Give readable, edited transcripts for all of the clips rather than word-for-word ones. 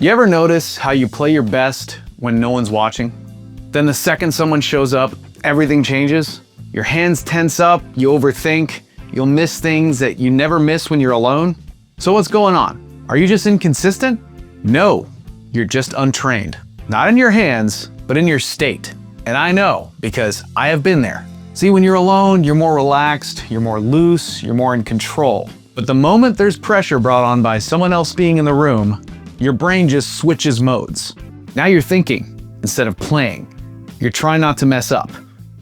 You ever notice how you play your best when no one's watching? Then the second someone shows up, everything changes. Your hands tense up, you overthink, you'll miss things that you never miss when you're alone. So what's going on? Are you just inconsistent? No, you're just untrained. Not in your hands, but in your state. And I know, because I have been there. See, when you're alone, you're more relaxed, you're more loose, you're more in control. But the moment there's pressure brought on by someone else being in the room, your brain just switches modes. Now you're thinking instead of playing. You're trying not to mess up,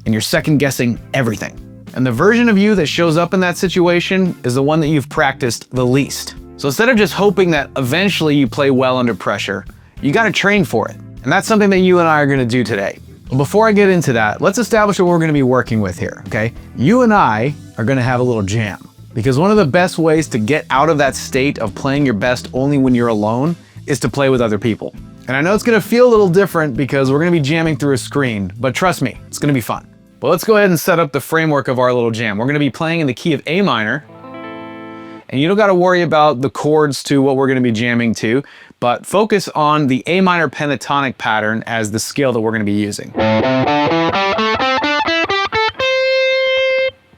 and you're second guessing everything. And the version of you that shows up in that situation is the one that you've practiced the least. So instead of just hoping that eventually you play well under pressure, you gotta train for it. And that's something that you and I are gonna do today. But before I get into that, let's establish what we're gonna be working with here, okay? You and I are gonna have a little jam. Because one of the best ways to get out of that state of playing your best only when you're alone is to play with other people. And I know it's gonna feel a little different because we're gonna be jamming through a screen, but trust me, it's gonna be fun. But let's go ahead and set up the framework of our little jam. We're gonna be playing in the key of A minor, and you don't gotta worry about the chords to what we're gonna be jamming to, but focus on the A minor pentatonic pattern as the scale that we're gonna be using.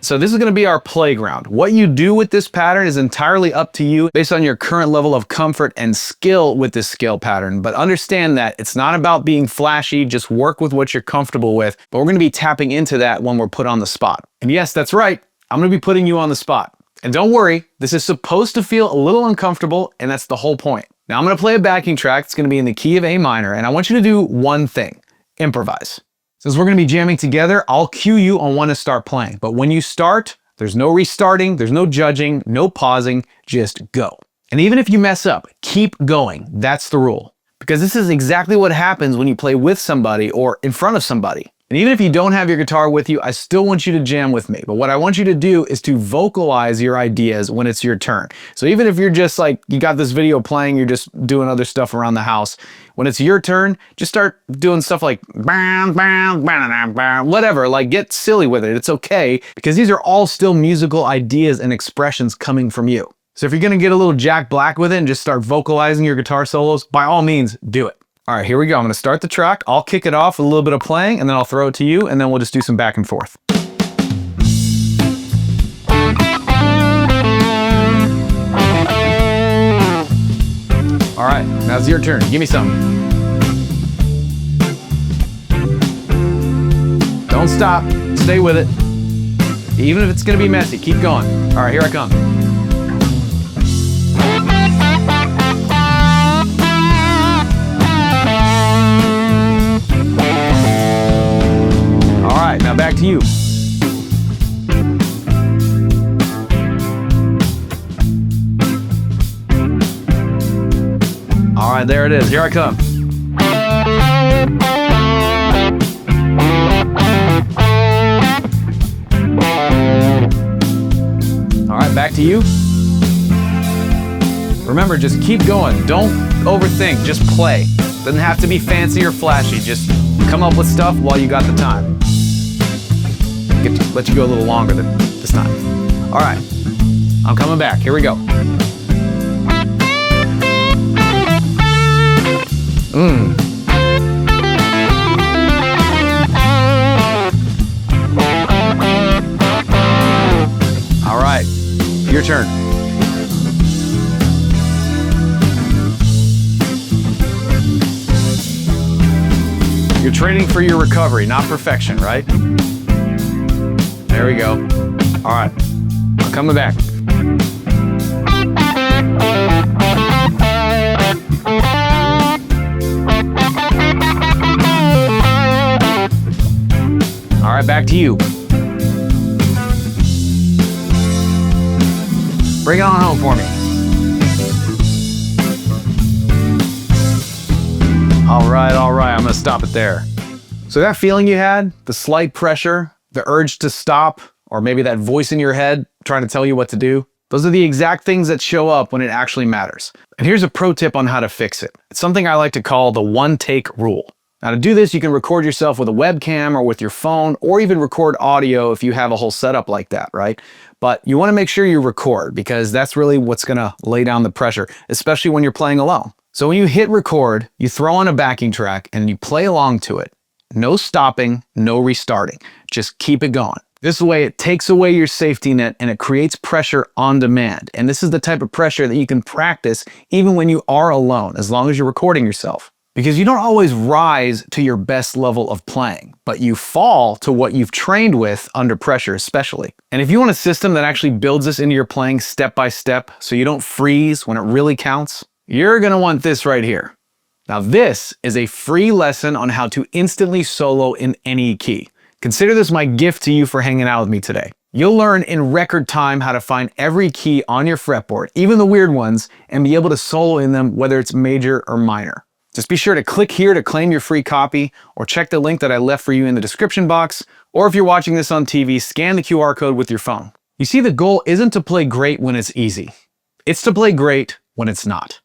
So this is gonna be our playground. What you do with this pattern is entirely up to you based on your current level of comfort and skill with this scale pattern. But understand that it's not about being flashy, just work with what you're comfortable with. But we're gonna be tapping into that when we're put on the spot. And yes, that's right, I'm gonna be putting you on the spot. And don't worry, this is supposed to feel a little uncomfortable, and that's the whole point. Now I'm gonna play a backing track. It's gonna be in the key of A minor, and I want you to do one thing: improvise. Since we're gonna be jamming together, I'll cue you on when to start playing. But when you start, there's no restarting, there's no judging, no pausing, just go. And even if you mess up, keep going. That's the rule. Because this is exactly what happens when you play with somebody or in front of somebody. And even if you don't have your guitar with you, I still want you to jam with me. But what I want you to do is to vocalize your ideas when it's your turn. So even if you're just like, you got this video playing, you're just doing other stuff around the house, when it's your turn, just start doing stuff like bam, bam, bam, bam, whatever, like get silly with it. It's okay, because these are all still musical ideas and expressions coming from you. So if you're gonna get a little Jack Black with it and just start vocalizing your guitar solos, by all means, do it. All right, here we go. I'm gonna start the track. I'll kick it off with a little bit of playing, and then I'll throw it to you, and then we'll just do some back and forth. All right, now it's your turn. Give me some. Don't stop. Stay with it. Even if it's gonna be messy, keep going. All right, here I come. Now back to you. All right, there it is. Here I come. All right, back to you. Remember, just keep going. Don't overthink. Just play. Doesn't have to be fancy or flashy. Just come up with stuff while you got the time. Let you go a little longer this time. All right, I'm coming back. Here we go. All right, your turn. You're training for your recovery, not perfection, right? There we go. All right, I'm coming back. All right, back to you. Bring it on home for me. All right, I'm gonna stop it there. So that feeling you had, the slight pressure, the urge to stop, or maybe that voice in your head trying to tell you what to do, those are the exact things that show up when it actually matters. And here's a pro tip on how to fix it. It's something I like to call the one-take rule. Now to do this, you can record yourself with a webcam or with your phone, or even record audio if you have a whole setup like that, right? But you wanna make sure you record, because that's really what's gonna lay down the pressure, especially when you're playing alone. So when you hit record, you throw on a backing track and you play along to it. No stopping, no restarting. Just keep it going. This way it takes away your safety net and it creates pressure on demand. And this is the type of pressure that you can practice even when you are alone, as long as you're recording yourself. Because you don't always rise to your best level of playing, but you fall to what you've trained with under pressure especially. And if you want a system that actually builds this into your playing step by step so you don't freeze when it really counts, you're gonna want this right here. Now this is a free lesson on how to instantly solo in any key. Consider this my gift to you for hanging out with me today. You'll learn in record time how to find every key on your fretboard, even the weird ones, and be able to solo in them whether it's major or minor. Just be sure to click here to claim your free copy, or check the link that I left for you in the description box, or if you're watching this on TV, scan the QR code with your phone. You see, the goal isn't to play great when it's easy. It's to play great when it's not.